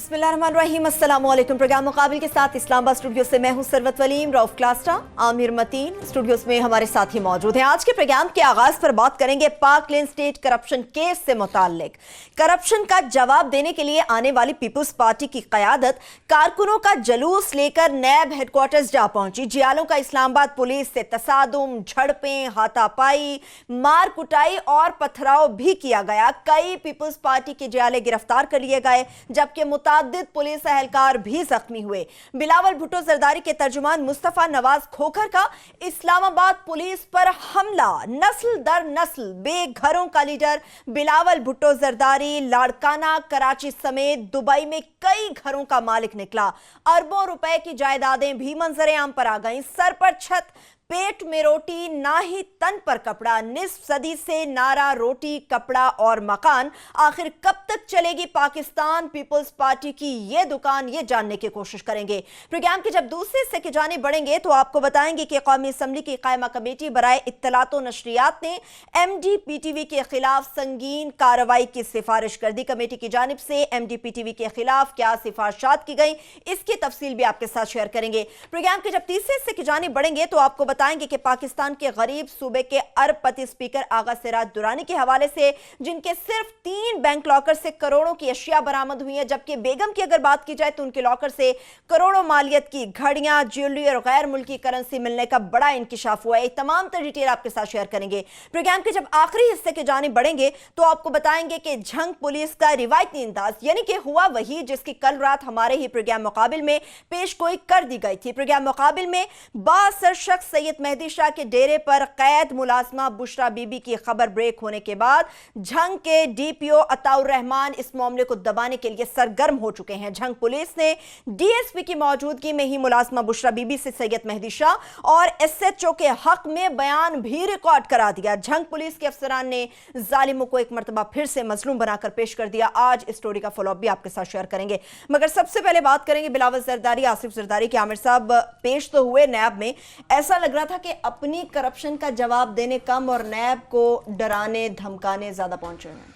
बिस्मिल्लाहिर्रहमानिर्रहीम। अस्सलामु अलैकुम। प्रोग्राम मुकाबिल के साथ इस्लामाबाद स्टूडियो से मैं हूं सरवत वलीम, रऊफ क्लास्टा, आमिर मतीन स्टूडियोज में हमारे साथी मौजूद हैं। आज के प्रोग्राम के आगाज पर बात करेंगे पाकलैंड स्टेट करप्शन केस से मुताल्लिक। करप्शन का जवाब देने के लिए आने वाली पीपल्स पार्टी की क़यादत कारकुनों का जलूस लेकर नैब हेडक्वार्टर्स जा पहुंची। जियालों का इस्लामाबाद पुलिस से तसादुम, झड़पें, हाथापाई, मार कुटाई और पथराव भी किया गया। कई पीपल्स पार्टी के जियाले गिरफ्तार कर लिए गए, जबकि मुताद्दिद पुलिस एहलकार भी जख्मी हुए। बिलावल भुट्टो जरदारी के तर्जुमान मुस्तफा नवाज खोखर का इस्लामाबाद पुलिस पर हमला। नस्ल दर नस्ल बेघरों का लीडर बिलावल भुट्टो जरदारी लाड़काना, कराची समेत दुबई में कई घरों का मालिक निकला। अरबों रुपए की जायदादें भी मंजरे आम पर आ गईं। सर पर छत, पेट में रोटी, ना ही तन पर कपड़ा। निस्फ सदी से नारा रोटी, कपड़ा और मकान। आखिर कब तक चलेगी पाकिस्तान पीपल्स पार्टी की ये दुकान, ये जानने की कोशिश करेंगे। प्रोग्राम के जब दूसरे हिस्से की जानिब बढ़ेंगे तो आपको बताएंगे कि कौमी असम्बली की कायमा कमेटी बराए इत्तलात व नशरियात ने MDPTV के खिलाफ संगीन कार्रवाई की सिफारिश कर दी। कमेटी की जानिब से MDPTV के खिलाफ क्या सिफारिशात की गई, इसकी तफसील भी आपके साथ शेयर करेंगे। प्रोग्राम के जब तीसरे हिस्से की जानिब बढ़ेंगे तो आपको बताएंगे कि पाकिस्तान के गरीब सूबे के अरबपति स्पीकर आगा सिराज दुरानी के हवाले से, जिनके सिर्फ 3 बैंक लॉकर से करोड़ों की अशिया बरामद हुई हैं, जबकि बेगम की अगर बात की जाए तो उनके लॉकर से करोड़ों मालियत की घड़ियां, ज्वेलरी और गैर मुल्की करेंसी मिलने का बड़ा इंकिशाफ हुआ है। तमाम तर डिटेल आपके साथ शेयर करेंगे। प्रोग्राम के जब आखिरी हिस्से के जानिब बढ़ेंगे तो आपको बताएंगे कि झंग पुलिस का रिवायती अंदाज, यानी कि हुआ वही जिसकी कल रात हमारे ही प्रोग्राम मुकाबिल में पेशगोई कर दी गई थी। प्रोग्राम मुकाबिल में बासर शख्स सैयद मेहदी शाह के डेरे पर कैद मुलाजमा बुशरा बीबी की खबर ब्रेक होने के बाद झंग के DPO अताउर रहमान इस मामले को दबाने के लिए सरगर्म हो चुके हैं। झंग पुलिस ने DSP की मौजूदगी में ही मुलाजमा बुशरा बीबी से सैयद मेहदी शाह और SHO के हक में बयान भी रिकॉर्ड करा दिया। झंग पुलिस के अफसरान ने जालिमों को एक मरतबा फिर से मजलूम बनाकर पेश कर दिया। आज इस स्टोरी का फॉलोअप भी आपके साथ शेयर करेंगे, मगर सबसे पहले बात करेंगे बिलावल जरदारी, आसिफ जरदारी के। आमिर साहब पेश तो हुए नैब में, ऐसा लग रहा था कि अपनी करप्शन का जवाब देने कम और नैब को डराने धमकाने ज्यादा पहुंचे हैं।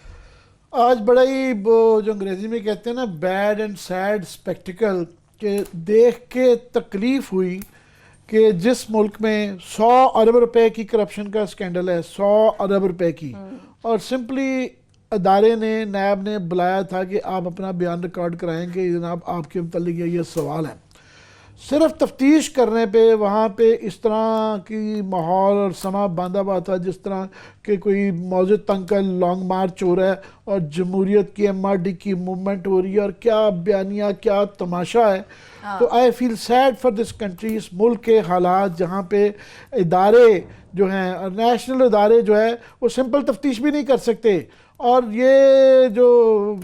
आज बड़ा ही वो जो अंग्रेजी में कहते हैं ना, बैड एंड सैड स्पेक्टिकल के देख के तकलीफ हुई कि जिस मुल्क में 100 अरब रुपए की करप्शन का स्कैंडल है, 100 अरब रुपए की, और सिंपली अदारे ने, नैब ने बुलाया था कि आप अपना बयान रिकॉर्ड कराएं कि जनाब आपके मुतालिक ये सवाल है। सिर्फ तफ्तीश करने पे वहाँ पे इस तरह की माहौल और समा बांधा हुआ था जिस तरह कि कोई मौजूद तंग का लॉन्ग मार्च हो रहा है और जमहूरियत की MRD की मूवमेंट हो रही है, और क्या बयानिया, क्या तमाशा है। तो I feel sad for this country, इस मुल्क के हालात जहाँ पे इदारे जो हैं, नेशनल इदारे जो है, वो सिंपल तफ्तीश भी नहीं कर सकते। और ये जो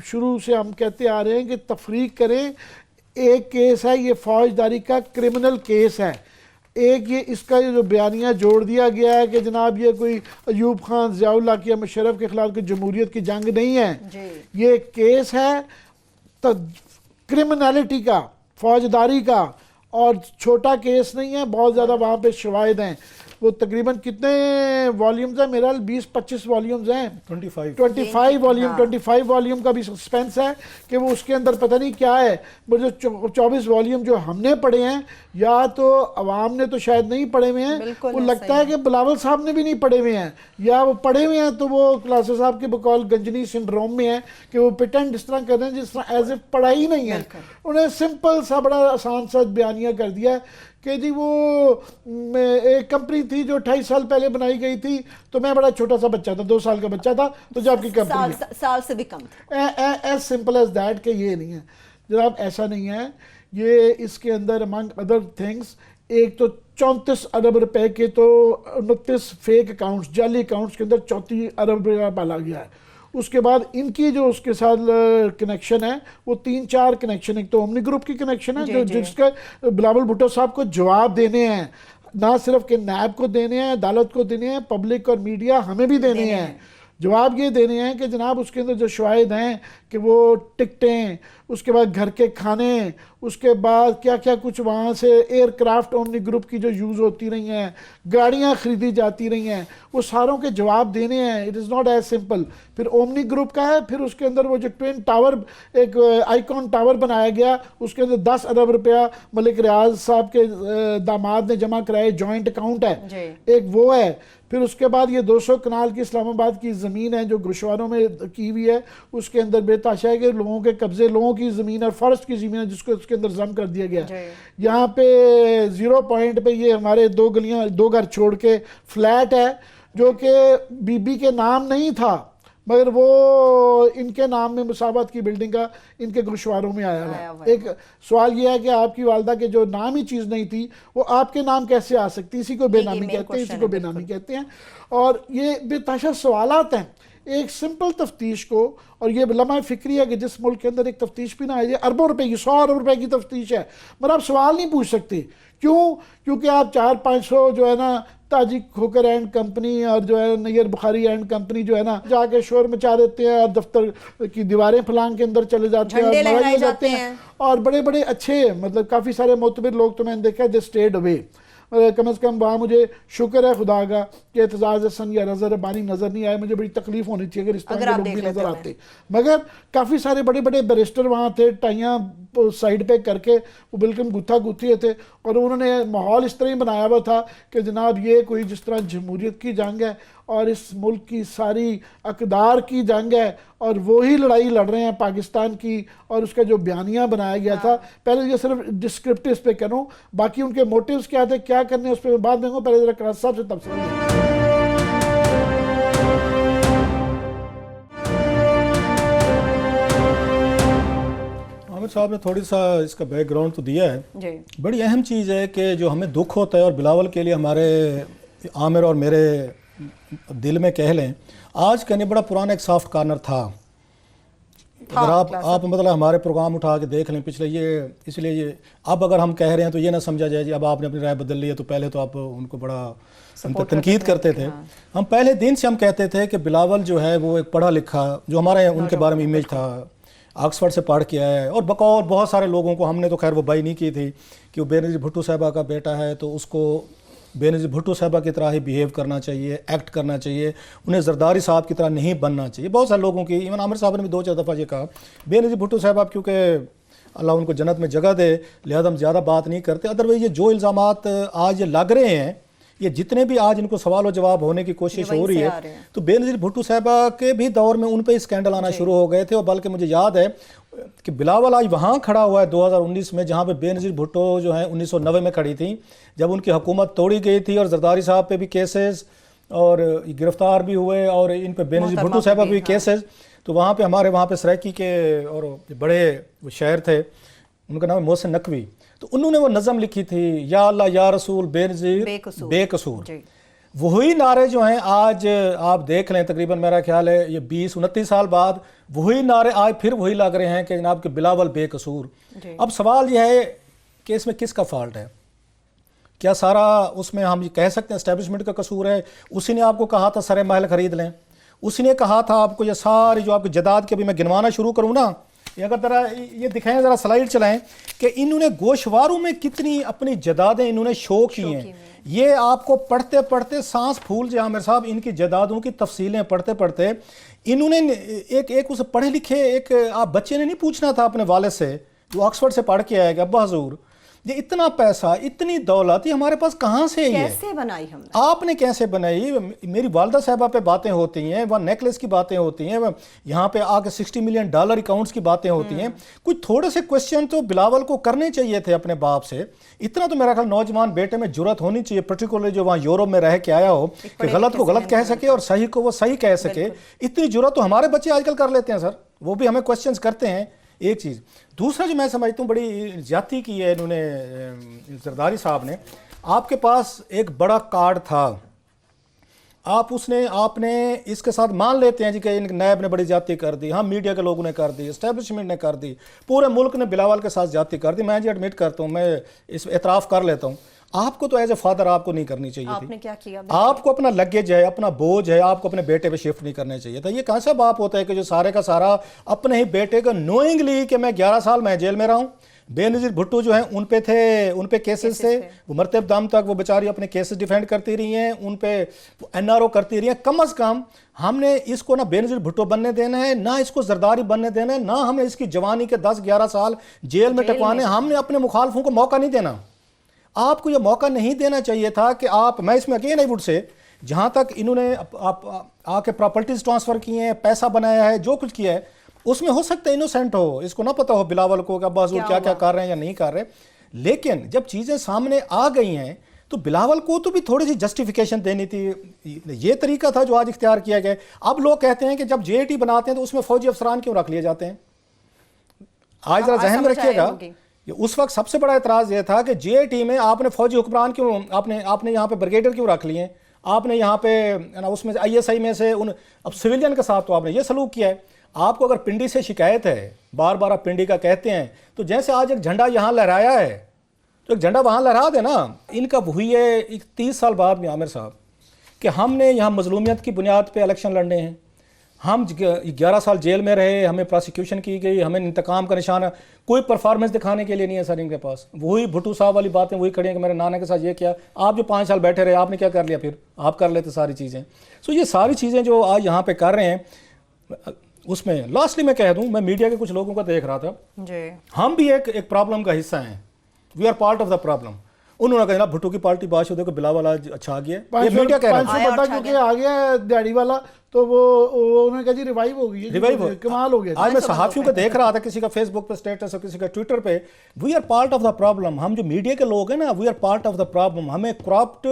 शुरू से हम कहते आ रहे हैं कि तफरीक करें, एक केस है ये फौजदारी का क्रिमिनल केस है, एक ये इसका जो बयानिया जोड़ दिया गया है कि जनाब ये कोई अयूब खान, ज़ियाउल हक या मुशर्रफ के खिलाफ कोई जमहूरियत की जंग नहीं है। ये केस है तो क्रिमिनलिटी का, फौजदारी का, और छोटा केस नहीं है। बहुत ज़्यादा वहाँ पे शवाहिद हैं। वो तकरीबन कितने वॉल्यूम्स हैं, मेरा 20-25 वॉल्यूम्स हैं, 25 वॉल्यूम, 25 वॉल्यूम का भी सस्पेंस है कि वो उसके अंदर पता नहीं क्या है। वो जो 24 वॉल्यूम जो हमने पढ़े हैं, या तो अवाम ने तो शायद नहीं पढ़े हुए हैं, वो लगता है कि बिलावल साहब ने भी नहीं पढ़े हुए हैं, या वो पढ़े हुए हैं तो वो क्लासेस साहब के बकौल गंजनी सिंड्रोम में है कि वो प्रिटेंड इस तरह कर रहे हैं जिस तरह एज इफ पढ़ा ही नहीं है। उन्हें सिंपल सा बड़ा आसान सा बयानिया कर दिया है कि जी वो एक कंपनी थी जो 28 साल पहले बनाई गई थी, तो मैं बड़ा छोटा सा बच्चा था, 2 साल का बच्चा था, तो जो आपकी कंपनी साल से भी कम, एज सिंपल एज दैट कि ये नहीं है जनाब, ऐसा नहीं है। ये इसके अंदर अमंग अदर थिंग्स, एक तो 34 अरब रुपए के तो 29 फेक अकाउंट्स, जाली अकाउंट्स के अंदर 34 अरब रुपया पाला गया है। उसके बाद इनकी जो उसके साथ कनेक्शन है वो 3-4 कनेक्शन, एक तो ओमनी ग्रुप की कनेक्शन है जो जिसका बिलावल भुट्टो साहब को जवाब देने हैं, ना सिर्फ कि नैब को देने हैं, अदालत को देने हैं, पब्लिक और मीडिया हमें भी देने हैं। जवाब ये देने हैं कि जनाब उसके अंदर जो शवाहिद हैं कि वो टिकटें, उसके बाद घर के खाने, اس کے بعد کیا کیا کچھ وہاں سے ایئر کرافٹ اومنی گروپ کی جو یوز ہوتی رہی ہیں, گاڑیاں خریدی جاتی رہی ہیں, وہ ساروں کے جواب دینے ہیں. It is not as simple. پھر اومنی گروپ کا ہے, پھر اس کے اندر وہ جو ٹوین ٹاور, ایک آئیکن ٹاور بنایا گیا, اس کے اندر 10 ارب روپیہ ملک ریاض صاحب کے داماد نے جمع کرائے, جوائنٹ اکاؤنٹ ہے ایک وہ ہے. پھر اس کے بعد یہ 200 کنال کی اسلام آباد کی زمین ہے جو گوشواروں میں کی ہوئی ہے, اس کے اندر بے تحاشا ہے کہ لوگوں کے قبضے, لوگوں کی زمین اور فارسٹ کی زمین ہے جس کو اس کے اندر ضم کر دیا گیا. یہاں پہ 0 پوائنٹ پہ یہ ہمارے 2 گلیاں 2 گھر چھوڑ کے فلیٹ ہے جو کہ بی بی کے نام نہیں تھا, مگر وہ ان کے نام میں مساوات کی بلڈنگ کا ان کے گوشواروں میں آیا ہوا. ایک سوال یہ ہے کہ آپ کی والدہ کے جو نام ہی چیز نہیں تھی وہ آپ کے نام کیسے آ سکتی؟ اسی کو بے نامی کہتے ہیں, اسی کو بے نامی کہتے ہیں. اور یہ بے تحاشا سوالات ہیں. ایک سمپل تفتیش کو, اور یہ لمحہ فکری ہے کہ جس ملک کے اندر ایک تفتیش بھی نہ آئے, اربوں روپے کی 100 ارب روپے کی تفتیش ہے, مگر آپ سوال نہیں پوچھ سکتے. کیوں؟ کیونکہ آپ 400-500 جو ہے نا تاجک کھوکر اینڈ کمپنی اور جو ہے نیر بخاری اینڈ کمپنی جو ہے نا جا کے شور مچا دیتے ہیں اور دفتر کی دیواریں پھلانگ کے اندر چلے جاتے ہیں اور لڑائی جاتے ہیں, اور بڑے بڑے اچھے مطلب کافی سارے معتبر لوگ تو میں نے دیکھا دے اسٹیڈ اوے. کم از کم وہاں مجھے شکر ہے خدا کا کہ اعتزاز حسن یا رضا ربانی نظر نہیں آئے. مجھے بڑی تکلیف ہونی تھی اگر اس طرح کے لوگ بھی نظر آتے, مگر کافی سارے بڑے بڑے بیرسٹر وہاں تھے, ٹائیاں سائڈ پہ کر کے وہ بالکل گتھا گتھی تھے, اور انہوں نے ماحول اس طرح ہی بنایا ہوا تھا کہ جناب یہ کوئی جس طرح جمہوریت کی جنگ ہے اور اس ملک کی ساری اقدار کی جنگ ہے, اور وہی لڑائی لڑ رہے ہیں پاکستان کی, اور اس کا جو بیانیہ بنایا گیا تھا. پہلے یہ صرف ڈسکرپٹیوز پہ کروں, باقی ان کے موٹیوز کیا تھے, کیا کرنے اس پہ بعد میں ہوں. پہلے ذرا قرآن صاحب سے تبصرہ لیں. عامر صاحب نے تھوڑی سا اس کا بیک گراؤنڈ تو دیا ہے. بڑی اہم چیز ہے کہ جو ہمیں دکھ ہوتا ہے, اور بلاول کے لیے ہمارے عامر اور میرے دل میں کہہ لیں, آج کا نہیں بڑا پرانا ایک سافٹ کارنر تھا. اگر آپ مطلب ہمارے پروگرام اٹھا کے دیکھ لیں پچھلے, یہ اس لیے یہ اب اگر ہم کہہ رہے ہیں تو یہ نہ سمجھا جائے جی اب آپ نے اپنی رائے بدل لی ہے, تو پہلے تو آپ ان کو بڑا تنقید کرتے تھے. ہم پہلے دن سے ہم کہتے تھے کہ بلاول جو ہے وہ ایک پڑھا لکھا, جو ہمارے ان کے بارے میں امیج تھا, آکسفورڈ سے پڑھ کے آیا ہے, اور بقول بہت سارے لوگوں کو ہم نے تو خیر وہ بائی نہیں کی تھی کہ وہ بینظیر بھٹو صاحبہ کا بیٹا ہے تو اس کو بینظیر بھٹو صاحبہ کی طرح ہی بیہیو کرنا چاہیے, ایکٹ کرنا چاہیے, انہیں زرداری صاحب کی طرح نہیں بننا چاہیے. بہت سارے لوگوں کی, ایون عامر صاحب نے بھی 2-4 دفعہ یہ کہا بینظیر بھٹو صاحب کیونکہ اللہ ان کو جنت میں جگہ دے لہذا ہم زیادہ بات نہیں کرتے. ادروائز یہ جو الزامات آج یہ لگ رہے ہیں, یہ جتنے بھی آج ان کو سوال و جواب ہونے کی کوشش ہو رہی ہے, تو بینظیر بھٹو صاحبہ کے بھی دور میں ان پہ اسکینڈل آنا شروع ہو گئے تھے. اور بلکہ مجھے یاد ہے کہ بلاول آج وہاں کھڑا ہوا ہے 2019 میں جہاں پہ بینظیر بھٹو جو ہیں 1990 میں کھڑی تھیں جب ان کی حکومت توڑی گئی تھی, اور زرداری صاحب پہ بھی کیسز اور گرفتار بھی ہوئے, اور ان پہ بینظیر بھٹو صاحبہ بھی کیسز. تو وہاں پہ ہمارے وہاں پہ سرائکی کے اور بڑے وہ شاعر تھے, ان کا نام ہے محسن نقوی, تو انہوں نے وہ نظم لکھی تھی, یا اللہ یا رسول بینظیر بے قصور. وہی نعرے جو ہیں آج آپ دیکھ لیں تقریباً میرا خیال ہے یہ 20-29 سال بعد وہی نعرے آج پھر وہی لگ رہے ہیں کہ جناب کہ بلاول بے قصور. اب سوال یہ ہے کہ اس میں کس کا فالٹ ہے؟ کیا سارا اس میں ہم یہ کہہ سکتے ہیں اسٹیبلشمنٹ کا قصور ہے؟ اسی نے آپ کو کہا تھا سرے محل خرید لیں, اسی نے کہا تھا آپ کو یہ ساری جو آپ کی جداد کے بھی میں گنوانا شروع کروں نا, اگر ذرا یہ دکھائیں, ذرا سلائیڈ چلائیں کہ انہوں نے گوشواروں میں کتنی اپنی جدادیں انہوں نے شو کی ہیں. یہ آپ کو پڑھتے پڑھتے سانس پھول جائے عامر صاحب, ان کی جدادوں کی تفصیلیں پڑھتے پڑھتے انہوں نے ایک اسے پڑھے لکھے ایک آپ بچے نے نہیں پوچھنا تھا اپنے والد سے جو آکسفورڈ سے پڑھ کے آئے گا, ابا حضور یہ اتنا پیسہ اتنی دولت یہ ہمارے پاس کہاں سے ہے, کیسے بنائی ہم نے, آپ نے کیسے بنائی؟ میری والدہ صاحبہ پہ باتیں ہوتی ہیں, وہ نیکلس کی باتیں ہوتی ہیں, یہاں پہ آ کے $60 ملین اکاؤنٹس کی باتیں ہوتی ہیں. کچھ تھوڑے سے کوشچن تو بلاول کو کرنے چاہیے تھے اپنے باپ سے. اتنا تو میرا خیال نوجوان بیٹے میں جرت ہونی چاہیے, پرٹیکولرلی جو وہاں یورپ میں رہ کے آیا ہو, کہ غلط کو غلط کہہ سکے اور صحیح کو وہ صحیح کہہ سکے. اتنی جرت تو ہمارے بچے آج کل کر لیتے ہیں سر, وہ بھی ہمیں کوشچنز کرتے ہیں. ایک چیز. دوسرا جو میں سمجھتا ہوں بڑی زیادتی کی ہے انہوں نے زرداری صاحب نے, آپ کے پاس ایک بڑا کارڈ تھا, آپ نے اس کے ساتھ مان لیتے ہیں جی کہ نیب نے بڑی زیادتی کر دی, ہم میڈیا کے لوگوں نے کر دی, اسٹیبلشمنٹ نے کر دی, پورے ملک نے بلاول کے ساتھ زیادتی کر دی. میں جی ایڈمٹ کرتا ہوں, میں اس اعتراف کر لیتا ہوں. آپ کو تو ایز اے فادر آپ کو نہیں کرنی چاہیے آپ تھی. نے کیا کیا؟ آپ کو اپنا لگیج ہے, اپنا بوجھ ہے, آپ کو اپنے بیٹے پہ شفٹ نہیں کرنا چاہیے تھا. یہ کہاں سے باپ ہوتا ہے کہ جو سارے کا سارا اپنے ہی بیٹے کا نوئنگلی کہ میں 11 سال میں جیل میں رہا ہوں, बेनज़ीर भुट्टो जो हैं उन पे केसेस थे, वो मरते दम तक वो बेचारी अपने केसेस डिफेंड करती रही हैं, उन पे NRO करती रही हैं। कम अज़ कम हमने इसको ना बेनज़ीर भुट्टो बनने देना है, ना इसको जरदारी बनने देना है, ना हमने इसकी जवानी के 10-11 साल जेल में टकवाने। हमने अपने मुखालफों को मौका नहीं देना। आपको ये मौका नहीं देना चाहिए था कि मैं इसमें अगेन आई वुड से, जहाँ तक इन्होंने आके प्रॉपर्टीज ट्रांसफ़र किए हैं, पैसा बनाया है, जो कुछ किया है, उसमें हो सकता है इनोसेंट हो, इसको ना पता हो बिलावल को कि अब्बास क्या क्या कर रहे हैं या नहीं कर रहे। लेकिन जब चीज़ें सामने आ गई हैं तो बिलावल को तो भी थोड़ी सी जस्टिफिकेशन देनी थी। ये तरीका था जो आज इख्तियार किया गया। अब लोग कहते हैं कि जब JAT बनाते हैं तो उसमें फौजी अफसरान क्यों रख लिए जाते हैं। आज जरा जहन में रखिएगा, उस वक्त सबसे बड़ा एतराज़ ये था कि JAT में आपने फौजी हुक्मरान क्यों, आपने यहाँ पे ब्रिगेडियर क्यों रख लिए, आपने यहाँ पे ना उसमें ISI में से अब सिविलियन के साथ तो आपने ये सलूक किया है। आपको अगर पिंडी से शिकायत है, बार बार आप पिंडी का कहते हैं, तो जैसे आज एक झंडा यहाँ लहराया है तो एक झंडा वहाँ लहरा देना। इनका हुई है 30 साल बाद में आमिर साहब कि हमने यहाँ मजलूमियत की बुनियाद पे इलेक्शन लड़ने हैं। हम 11 साल जेल में रहे, हमें प्रोसिक्यूशन की गई, हमें इंतकाम का निशाना, कोई परफॉर्मेंस दिखाने के लिए नहीं है सर इनके पास। वही भुट्टो साहब वाली बातें वही खड़ी हैं कि मेरे नाना के साथ ये किया। आप जो 5 साल बैठे रहे, आपने क्या कर लिया, फिर आप कर लेते सारी चीज़ें। सो ये सारी चीज़ें जो आज यहाँ पे कर रहे हैं, उसमें लास्टली मैं कह दूं, मैं मीडिया के कुछ लोगों को देख रहा था जी। हम भी एक प्रॉब्लम का हिस्सा हैं, we are part of the problem. उन्होंने कहा भुट्टो की पार्टी बात देखो बिलावल आज अच्छा गया, ये मीडिया कह रहा है क्योंकि आ गया दिहाड़ी वाला, तो वो उन्होंने कहा जी रिवाइव हो गई, रिवाइव कमाल हो गया। आज मैं सहाफियों को देख रहा था, किसी का फेसबुक पे स्टेटस और किसी का ट्विटर पे, we are part of the problem. हम जो मीडिया के लोग हैं ना, we are part of the problem. हमें करप्ट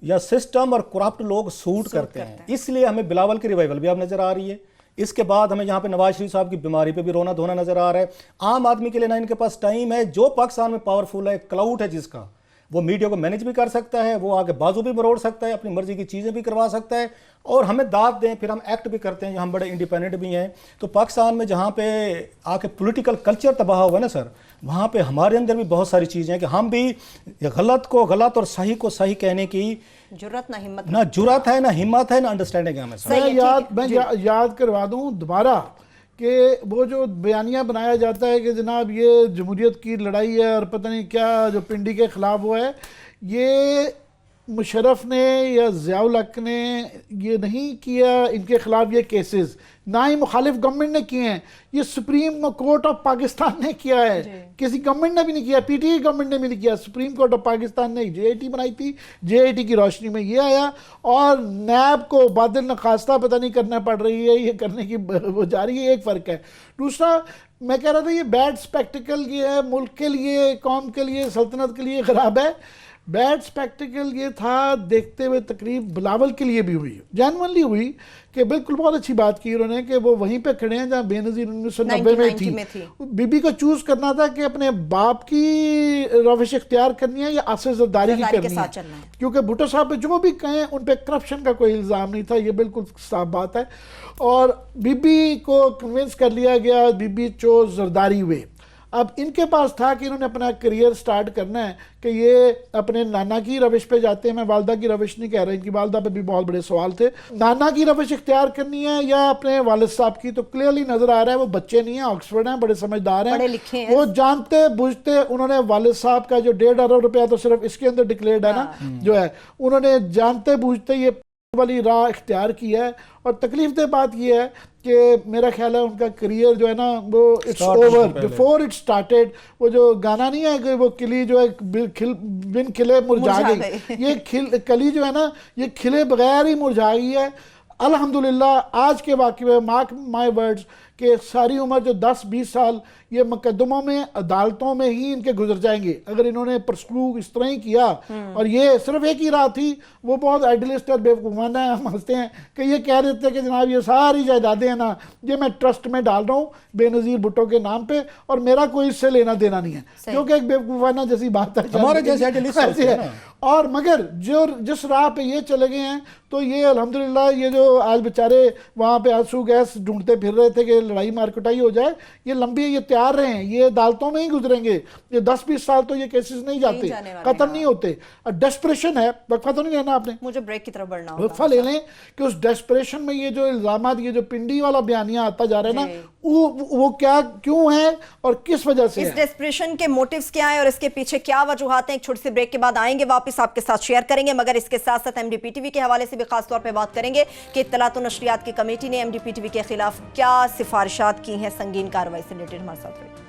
या सिस्टम और करप्ट लोग सूट करते हैं, इसलिए हमें बिलावल की रिवाइवल भी अब नजर आ रही है। इसके बाद हमें यहाँ पे नवाज शरीफ साहब की बीमारी पे भी रोना धोना नजर आ रहा है। आम आदमी के लिए ना इनके पास टाइम है। जो पाकिस्तान में पावरफुल है, क्लाउड है जिसका, वो मीडिया को मैनेज भी कर सकता है, वो आगे बाजू भी मरोड़ सकता है, अपनी मर्जी की चीज़ें भी करवा सकता है, और हमें दाद दें फिर हम एक्ट भी करते हैं, हम बड़े इंडिपेंडेंट भी हैं। तो पाकिस्तान में जहाँ पे आके पॉलिटिकल कल्चर तबाह हुआ ना सर, वहाँ पे हमारे अंदर भी बहुत सारी चीज़ें हैं कि हम भी गलत को गलत और सही को सही कहने की जुर्रत ना हिम्मत, ना जुर्रत है, ना हिम्मत है, ना अंडरस्टैंडिंग है। मैं याद करवा दूं दोबारा कि वो जो बयानिया बनाया जाता है कि जनाब ये जमहूरियत की लड़ाई है और पता नहीं क्या जो पिंडी के ख़िलाफ़ हुआ है, ये मुशर्रफ ने या ज़ियाउल हक ने ये नहीं किया, इनके ख़िलाफ़ ये केसेस ना ही मुखालिफ गवर्नमेंट ने किए हैं, ये सुप्रीम कोर्ट ऑफ पाकिस्तान ने किया है, किसी गवर्नमेंट ने भी नहीं किया, PTI गवर्नमेंट ने भी नहीं किया। सुप्रीम कोर्ट ऑफ पाकिस्तान ने JAT बनाई थी, JAT की रोशनी में ये आया, और नैब को बादल नखास्ता पता नहीं करना पड़ रही है, ये करने की वो जा रही है, एक फ़र्क है। दूसरा मैं कह रहा था ये बैड स्पेक्टिकल ये है, मुल्क के लिए, कौम के लिए, सल्तनत के लिए ख़राब है। बैड स्पेक्टिकल ये था, देखते हुए तकरीब बिलावल के लिए भी हुई, जनरली हुई, कि बिल्कुल बहुत अच्छी बात की उन्होंने कि वो वहीं पे खड़े हैं जहाँ बेनज़ीर 1990 में थी। बीबी को चूज़ करना था कि अपने बाप की रविश इख्तियार करनी है या आसिफ ज़रदारी की करनी है, क्योंकि भुट्टो साहब पे जो भी कहें उन पर करप्शन का कोई इल्ज़ाम नहीं था, ये बिल्कुल साफ बात है। और बीबी को कन्विंस कर लिया गया, बीबी चोज ज़रदारी हुए। अब इनके पास था कि इन्होंने अपना करियर स्टार्ट करना है कि ये अपने नाना की रविश पे जाते हैं। मैं वालदा की रविश नहीं कह रहा, इनकी वालदा पे भी बहुत बड़े सवाल थे। नाना की रविश इख्तियार करनी है या अपने वालिद साहब की, तो क्लियरली नजर आ रहा है वो बच्चे नहीं हैं, ऑक्सफोर्ड हैं, बड़े समझदार हैं, वो जानते बुझते उन्होंने वालिद साहब का जो 1.5 अरब रुपया तो सिर्फ इसके अंदर डिक्लेयर्ड है ना, जो है उन्होंने जानते बूझते ये वाली राह इख्तियार की है। और तकलीफ दे बात ये है कि मेरा ख्याल है उनका करियर जो है ना वो it's over before it started. वो जो गाना नहीं है कि वो किली जो है बिन खिले मुरझा गई, ये कली जो है ना ये खिले बगैर ही मुरझा गई है। अल्हम्दुलिल्लाह आज के वाक़े में मार्क माय वर्ड्स कि सारी उम्र जो 10-20 साल ये मुकदमों में अदालतों में ही इनके गुजर जाएंगे अगर इन्होंने परस्लू इस तरह ही किया। और ये सिर्फ एक ही राह थी, वो बहुत आइडियलिस्ट और बेवकूफ़ाना है, हम हंसते हैं कि ये कह देते हैं कि जनाब ये सारी जायदादें हैं ना ये मैं ट्रस्ट में डाल रहा हूँ बेनज़ीर भुट्टो के नाम पे और मेरा कोई इससे लेना देना नहीं है, क्योंकि एक बेवकूफ़ाना जैसी बात है हमारे जैसे है। और मगर जो जिस राह पे ये चले गए हैं तो ये अल्हम्दुलिल्लाह ये जो आज बेचारे वहाँ पे आंसू गैस ढूंढते फिर रहे थे कि لڑائی مار کٹائی ہو جائے، یہ لمبی ہے، یہ تیار رہے ہیں، یہ عدالتوں میں ہی گزریں گے، یہ 10-20 سال تو یہ کیسز نہیں جاتے، ختم نہیں ہوتے. ڈیسپریشن ہے، وقفہ تو نہیں لینا آپ نے، مجھے بریک کی طرف بڑھنا وقفہ لے لیں کہ اس ڈیسپریشن میں یہ جو الزامات، یہ جو پنڈی والا بیانیہ آتا جا رہا ہے نا، وہ کیا کیوں ہے اور کس وجہ سے ہے، اس ڈیسپریشن کے موٹیوز کیا ہیں اور اس کے پیچھے کیا وجوہات ہیں. ایک چھوٹی سی بریک کے بعد آئیں گے واپس، آپ کے ساتھ شیئر کریں گے، مگر اس کے ساتھ ساتھ M D P T V کے حوالے سے بھی خاص طور پہ بات کریں گے کہ اطلاعات و نشریات کی کمیٹی نے M D P T V کے خلاف کیا سفارشات کی ہیں سنگین کارروائی سے ریلیٹڈ. ہمارے ساتھ رہیے.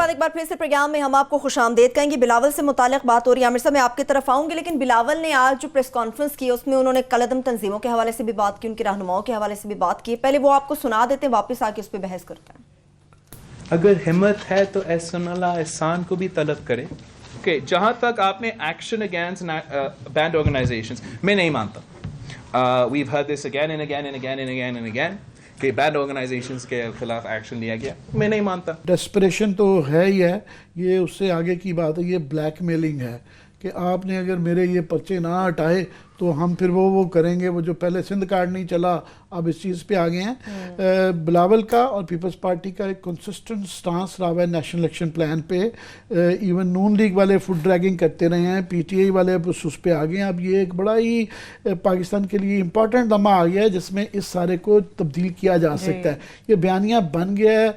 ایک بار پھر سے پروگرام میں ہم آپ کو خوش آمدید کہیں گے. بلاول سے متعلق بات ہو رہی ہے. عامر صاحب میں آپ کی طرف آؤں گی، لیکن بلاول نے آج جو پریس کانفرنس کی اس میں انہوں نے کالعدم تنظیموں کے حوالے سے بھی بات کی، ان کے رہنماؤں کے حوالے سے بھی بات کی. پہلے وہ آپ کو سنا دیتے ہیں، واپس آ کے اس پہ بحث کرتے ہیں. اگر ہمت ہے تو احسن اللہ احسان کو بھی طلب کرے. کہ جہاں تک آپ نے ایکشن اگینسٹ بینڈ آرگنائزیشنز، میں نہیں مانتا. We've heard this again and again and again and again and again کہ بینڈ آرگنائزیشنز کے خلاف ایکشن لیا گیا. میں نہیں مانتا. ڈیسپریشن تو ہے ہی ہے، یہ اس سے آگے کی بات ہے، یہ بلیک میلنگ ہے کہ آپ نے اگر میرے یہ پرچے نہ ہٹائے تو ہم پھر وہ کریں گے. وہ جو پہلے سندھ کارڈ نہیں چلا، اب اس چیز پہ آگے ہیں. بلاول کا اور پیپلز پارٹی کا ایک کنسسٹنٹ سٹانس رہا ہے نیشنل الیکشن پلان پہ. ایون نون لیگ والے فٹ ڈریگنگ کرتے رہے ہیں، پی ٹی آئی والے اس پہ آگے ہیں. اب یہ ایک بڑا ہی پاکستان کے لیے امپورٹنٹ دمہ آ گیا ہے جس میں اس سارے کو تبدیل کیا جا سکتا ہے. یہ بیانیہ بن گیا ہے،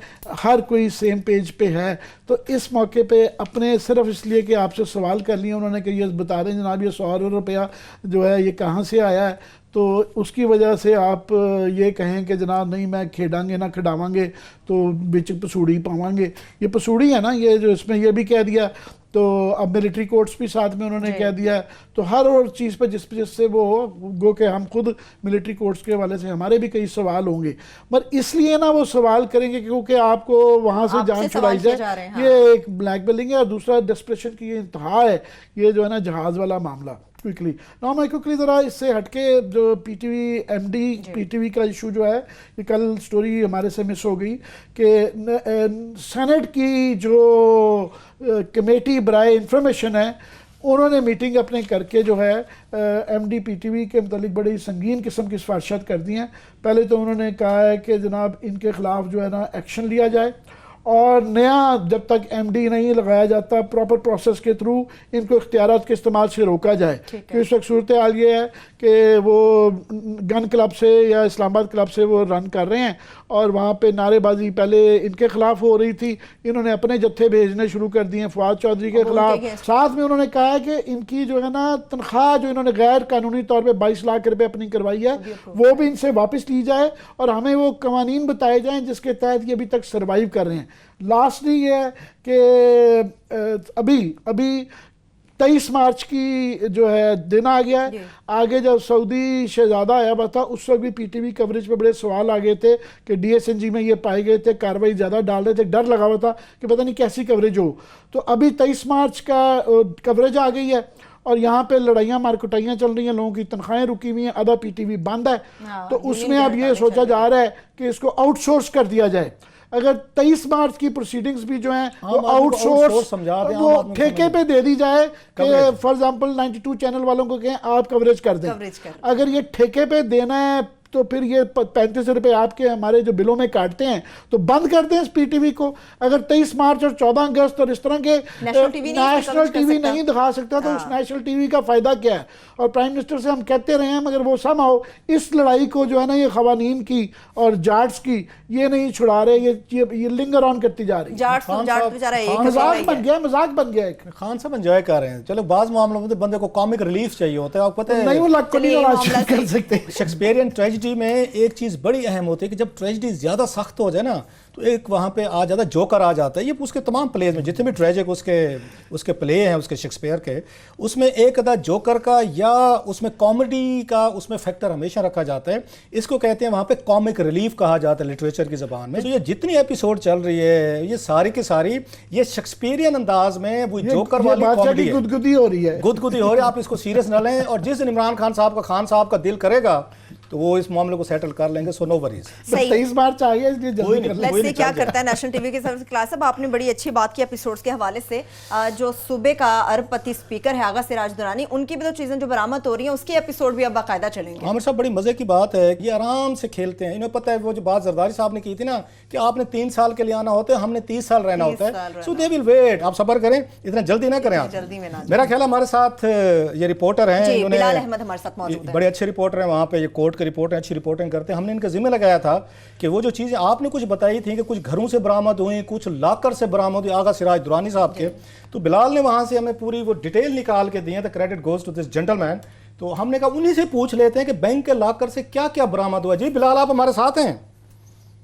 ہر کوئی سیم پیج پہ ہے. تو اس موقع پہ اپنے صرف اس لیے کہ آپ سے سوال کر لیے انہوں نے کہ یہ بتا دیں جناب یہ 100 روپیہ جو ہے یہ کہاں سے آیا ہے، تو اس کی وجہ سے آپ یہ کہیں کہ جناب نہیں میں کھیڑاں گے نہ کھڑاواں گے تو بچ پسوڑی پاواں گے. یہ پسوڑی ہے نا، یہ جو اس میں یہ بھی کہہ دیا. تو اب ملٹری کورٹس بھی ساتھ میں انہوں نے کہہ دیا ہے. تو ہر اور چیز پہ جس سے وہ گو کہ ہم خود ملٹری کورٹس کے حوالے سے ہمارے بھی کئی سوال ہوں گے، مگر اس لیے نا وہ سوال کریں گے کیونکہ آپ کو وہاں سے جان چھڑائی جائے. یہ ایک بلیک میلنگ ہے اور دوسرا ڈسپریشن کی یہ انتہا ہے، یہ جو ہے نا جہاز والا معاملہ. کوئکلی نا میں کوئکلی ذرا اس سے ہٹ کے جو P T V M D P T V کا ایشو جو ہے، یہ کل سٹوری ہمارے سے مس ہو گئی کہ سینٹ کی جو کمیٹی برائے انفارمیشن ہے انہوں نے میٹنگ اپنے کر کے جو ہے M D P T V کے متعلق بڑی سنگین قسم کی سفارشات کر دی ہیں. پہلے تو انہوں نے کہا ہے کہ جناب ان کے خلاف جو ہے نا ایکشن لیا جائے، اور نیا جب تک ایم ڈی نہیں لگایا جاتا پراپر پروسیس کے تھرو ان کو اختیارات کے استعمال سے روکا جائے. کہ اس وقت صورتحال یہ ہے کہ وہ گن کلب سے یا اسلام آباد کلب سے وہ رن کر رہے ہیں اور وہاں پہ نعرے بازی پہلے ان کے خلاف ہو رہی تھی، انہوں نے اپنے جتھے بھیجنے شروع کر دیے فواد چودھری کے خلاف. ساتھ میں انہوں نے کہا ہے کہ ان کی جو ہے نا تنخواہ جو انہوں نے غیر قانونی طور پہ 22 لاکھ روپے اپنی کروائی ہے وہ بھی ان سے واپس لی جائے اور ہمیں وہ قوانین بتائے جائیں جس کے تحت یہ ابھی تک سروائیو کر رہے ہیں. لاسٹلی یہ ہے کہ ابھی 23 مارچ کی جو ہے دن آ گیا ہے. آگے جب سعودی شہزادہ آیا ہوا تھا اس وقت بھی پی ٹی وی کوریج پہ بڑے سوال آ گئے تھے کہ ڈی ایس این جی میں یہ پائے گئے تھے، کارروائی زیادہ ڈال رہے تھے، ڈر لگا ہوا تھا کہ پتہ نہیں کیسی کوریج ہو. تو ابھی 23 مارچ کا کوریج آ گئی ہے اور یہاں پہ لڑائیاں مارکٹائیاں چل رہی ہیں، لوگوں کی تنخواہیں رکی ہوئی ہیں، آدھا پی ٹی وی بند ہے. تو اس میں اب یہ سوچا جا رہا ہے کہ اس کو آؤٹ سورس کر دیا جائے. اگر 23 مارچ کی پروسیڈنگز بھی جو ہیں وہ آؤٹ سورس وہ ٹھیکے پہ دے دی جائے کہ فار ایگزامپل 92 چینل والوں کو کہیں آپ کوریج کر دیں. اگر یہ ٹھیکے پہ دینا ہے تو پھر یہ 35 روپے آپ کے ہمارے جو بلوں میں کاٹتے ہیں تو بند کر دیں اس پی ٹی وی کو. اگر 23 مارچ اور 14 اگست اور اس طرح کے نیشنل ٹی وی نہیں دکھا سکتا تو اس نیشنل ٹی وی کا فائدہ کیا ہے. اور پرائم منسٹر سے ہم کہتے رہے ہیں مگر وہ سمہاؤ اس لڑائی کو جو ہے نا یہ قوانین کی اور جاٹس کی یہ نہیں چھڑا رہے، یہ لنگر آن کرتی جا رہی ہے. مذاق بن گیا ایک. خان صاحب انجوائے کر رہے ہیں. چلو بعض معاملوں میں بندے کو کامک ریلیف چاہیے ہوتا ہے، آپ پتہ ہے نہیں وہ لگ کو نہیں کر سکتے. شیکسپیرین ٹریجڈی ट्रेजिडी में एक चीज़ बड़ी अहम होती है कि जब ट्रेजिडी ज़्यादा सख्त हो जाए ना तो एक वहाँ पे आ जाता है जोकर आ जाता है। ये उसके तमाम प्लेज में जितने भी ट्रेजिक उसके प्ले हैं उसके शेक्सपियर के, उसमें एक अदा जोकर का या उसमें कॉमेडी का उसमें फैक्टर हमेशा रखा जाता है। इसको कहते हैं वहाँ पे कॉमिक रिलीफ कहा जाता है लिटरेचर की ज़बान में। तो ये जितनी एपिसोड चल रही है ये सारी की सारी ये शेक्सपियरियन अंदाज में वो जोकर वाली कॉमेडी है, गुदगुदी हो रही है, गुदगुदी हो रही है। आप इसको सीरियस न लें, और जिस दिन इमरान खान साहब का दिल करेगा तो वो इस मामले को सेटल कर लेंगे। So no worries. 23 मार्च चाहिए इसलिए जल्दी कर लेट्स सी क्या करता है नेशनल टीवी के सर्विस क्लास। अब आपने बड़ी अच्छी बात की एपिसोड्स के हवाले से। जो सूबे का अरबपति स्पीकर है आगा सिराज दुरानी, उनकी भी तो चीजें जो बरामद हो रही हैं उसके एपिसोड भी अब बाकायदा चलेंगे। आमिर साहब बड़ी मजे की बात है, ये आराम से खेलते हैं। इन्हें पता है वो जो बात जरदारी साहब ने की थी ना कि आपने 3 साल के लिए आना होता है, हमने 30 साल रहना होता है। सो दे विल वेट। आप सब्र करें, इतना जल्दी ना करें। जल्दी में ना। मेरा ख्याल हमारे साथ ये रिपोर्टर हैं, बिलाल अहमद हमारे साथ मौजूद है, बड़े अच्छे रिपोर्टर हैं वहाँ पे, ये कोर्ट के रिपोर्टर हैं, अच्छी रिपोर्टिंग करते हैं। हमने इनका जिम्मे लगाया था कि वो जो चीज़ें आपने कुछ बताई थी कि कुछ घरों से बरामद हुई, कुछ लॉकर से बरामद हुई आगा सिराज दुरानी साहब के, तो बिलाल ने वहाँ से हमें पूरी वो डिटेल निकाल के दी है। The credit goes to this gentleman. तो हमने कहा उन्हीं से पूछ लेते हैं कि बैंक के लॉकर से क्या क्या बरामद हुआ। जी बिलाल, आप हमारे साथ हैं?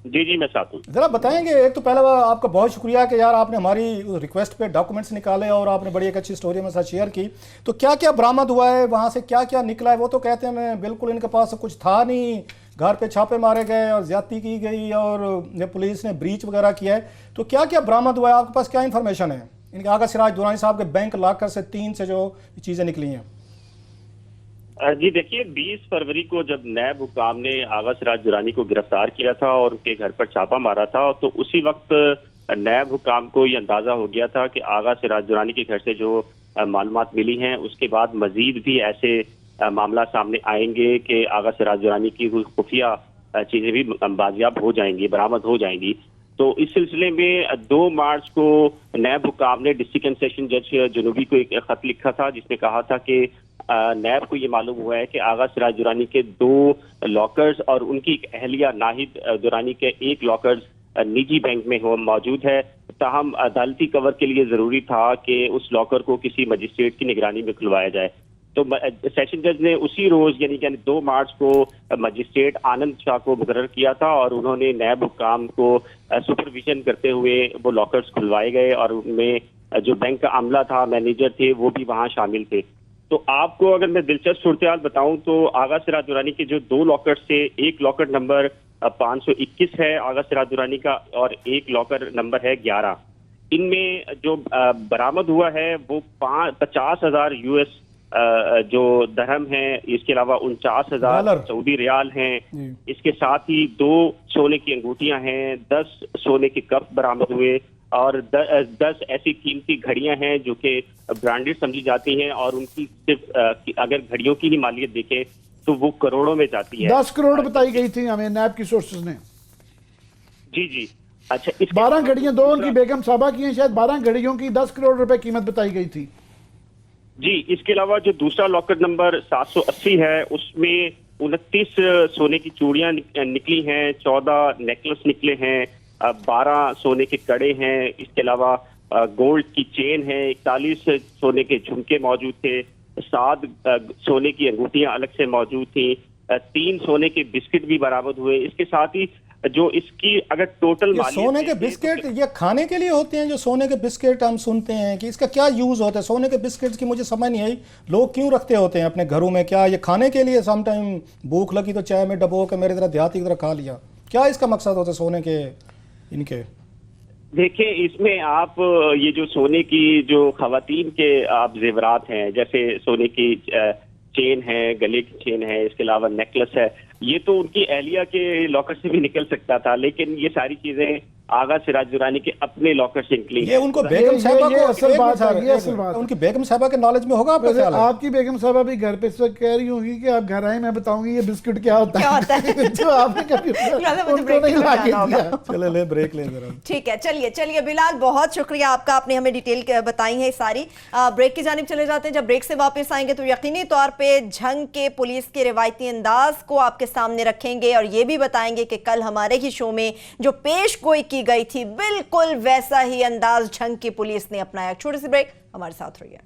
जी मैं साथ हूँ। ज़रा बताएंगे। एक तो पहले आपका बहुत शुक्रिया कि यार आपने हमारी रिक्वेस्ट पे डॉक्यूमेंट्स निकाले और आपने बड़ी एक अच्छी स्टोरी मेरे साथ शेयर की। तो क्या क्या बरामद हुआ है, वहाँ से क्या क्या निकला है? वो तो कहते हैं मैं बिल्कुल इनके पास कुछ था नहीं, घर पे छापे मारे गए और ज्यादती की गई और पुलिस ने ब्रीच वगैरह किया है। तो क्या क्या बरामद हुआ है, आपके पास क्या इन्फॉर्मेशन है इनके आगा सिराज दुरानी साहब के बैंक लॉकर से 3 से जो चीज़ें निकली हैं? जी देखिए, 20 फरवरी को जब नैब हुकाम ने आगा सिराज दुरानी को गिरफ्तार किया था और उनके घर पर छापा मारा था, तो उसी वक्त नैब हुकाम को ये अंदाजा हो गया था कि आगा सिराज दुरानी के घर से जो मालूमात मिली हैं उसके बाद मजीद भी ऐसे मामला सामने आएंगे कि आगा सिराज दुरानी की खुफिया चीजें भी बाजियाब हो जाएंगी, बरामद हो जाएंगी। तो इस सिलसिले में 2 मार्च को नैब हुकाम ने डिस्ट्रिक्ट एंड सेशन जज जनूबी को एक खत लिखा था जिसमें कहा था कि नैब को ये मालूम हुआ है कि आगा सिराज दुरानी के 2 लॉकर्स और उनकी एक अहलिया नाहिद दुरानी के 1 लॉकर्स निजी बैंक में मौजूद है। ताहम अदालती कवर के लिए जरूरी था कि उस लॉकर को किसी मजिस्ट्रेट की निगरानी में खुलवाया जाए। तो सेशन जज ने उसी रोज यानी 2 मार्च को मजिस्ट्रेट आनंद शाह को मुकर्रर किया था और उन्होंने नैब हुकाम को सुपरविजन करते हुए वो लॉकर्स खुलवाए गए और उनमें जो बैंक का अमला था, मैनेजर थे, वो भी वहाँ शामिल थे। तो आपको अगर मैं दिलचस्प सूरत बताऊं तो आगा सिराज दुरानी के जो 2 लॉकर से, एक लॉकर नंबर 521 है आगा सिराज दुरानी का और एक लॉकर नंबर है 11। इनमें जो बरामद हुआ है वो 50,000 US जो दरहम है, इसके अलावा 49,000 सऊदी रियाल हैं। इसके साथ ही 2 सोने की अंगूठियां हैं, 10 सोने के कप बरामद हुए और 10 ऐसी कीमती घड़ियां हैं जो कि ब्रांडेड समझी जाती हैं और उनकी सिर्फ अगर घड़ियों की ही मालियत देखें तो वो करोड़ों में जाती है। 10 करोड़ बताई गई थी हमें नैब की सोर्सेज ने। जी अच्छा, 12 घड़ियां 2 उनकी बेगम साहबा की हैं, शायद 12 घड़ियों की 10 करोड़ रुपए कीमत बताई गई थी। जी, इसके अलावा जो दूसरा लॉकर नंबर 780 है उसमें 29 सोने की चूड़ियां निकली हैं, 14 नेकलेस निकले हैं, 12 सोने के कड़े हैं। इसके अलावा गोल्ड की चेन है, 41 सोने के झुमके मौजूद थे, 7 सोने की अंगूठियां अलग से मौजूद थी, 3 सोने के बिस्किट भी बरामद हुए। इसके साथ ही जो इसकी अगर टोटल सोने के बिस्किट ये खाने के लिए होते हैं, जो सोने के बिस्किट हम सुनते हैं कि इसका क्या यूज होता है? सोने के बिस्किट्स की मुझे समझ नहीं आई, लोग क्यों रखते होते हैं अपने घरों में? क्या ये खाने के लिए? सम टाइम भूख लगी तो चाय में डबो के मेरी तरह देहाती की तरह खा लिया, क्या इसका मकसद होता है सोने के इनके? देखिए, इसमें आप ये जो सोने की जो खवातीन के आप जेवरात हैं, जैसे सोने की चेन है, गले की चेन है, इसके अलावा नेकलेस है, ये तो उनकी अहलिया के लॉकर से भी निकल सकता था, लेकिन ये सारी चीजें आगा सिराज दुरानी के अपने लॉकर से निकली। ये उनको बेगम साहबा को असल बात है, ये असल बात उनकी बेगम साहबा के नॉलेज में होगा। आपकी बेगम साहबा भी घर पे से कह रही होगी कि आप घर आए मैं बताऊंगी ये बिस्किट क्या होता है जो आपने कभी उनको नहीं लाके दिया। चले ले ब्रेक ले जरा। ठीक है, चलिए बिलाल, बहुत शुक्रिया आपका, आपने हमें डिटेल बताई है सारी। ब्रेक की जानिब चले जाते हैं। जब ब्रेक से वापस आएंगे तो यकीनी तौर पे झंग के पुलिस के रिवायती अंदाज को आपके सामने रखेंगे और ये भी बताएंगे कि कल हमारे ही शो में जो पेश गोई की गई थी बिल्कुल वैसा ही अंदाज झंग की पुलिस ने अपनाया। छोटे से ब्रेक, हमारे साथ रहिए।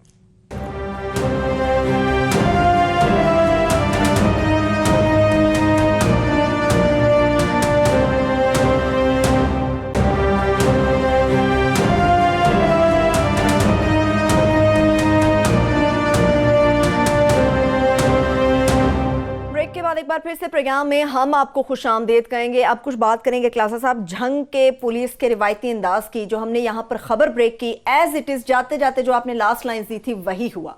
फिर से प्रोग्राम में हम आपको खुश आमदेद कहेंगे। अब कुछ बात करेंगे क्लासा साहब झंग के पुलिस के रिवायती अंदाज की, जो हमने यहाँ पर खबर ब्रेक की, एज इट इज जाते जाते जो आपने लास्ट लाइंस दी थी वही हुआ।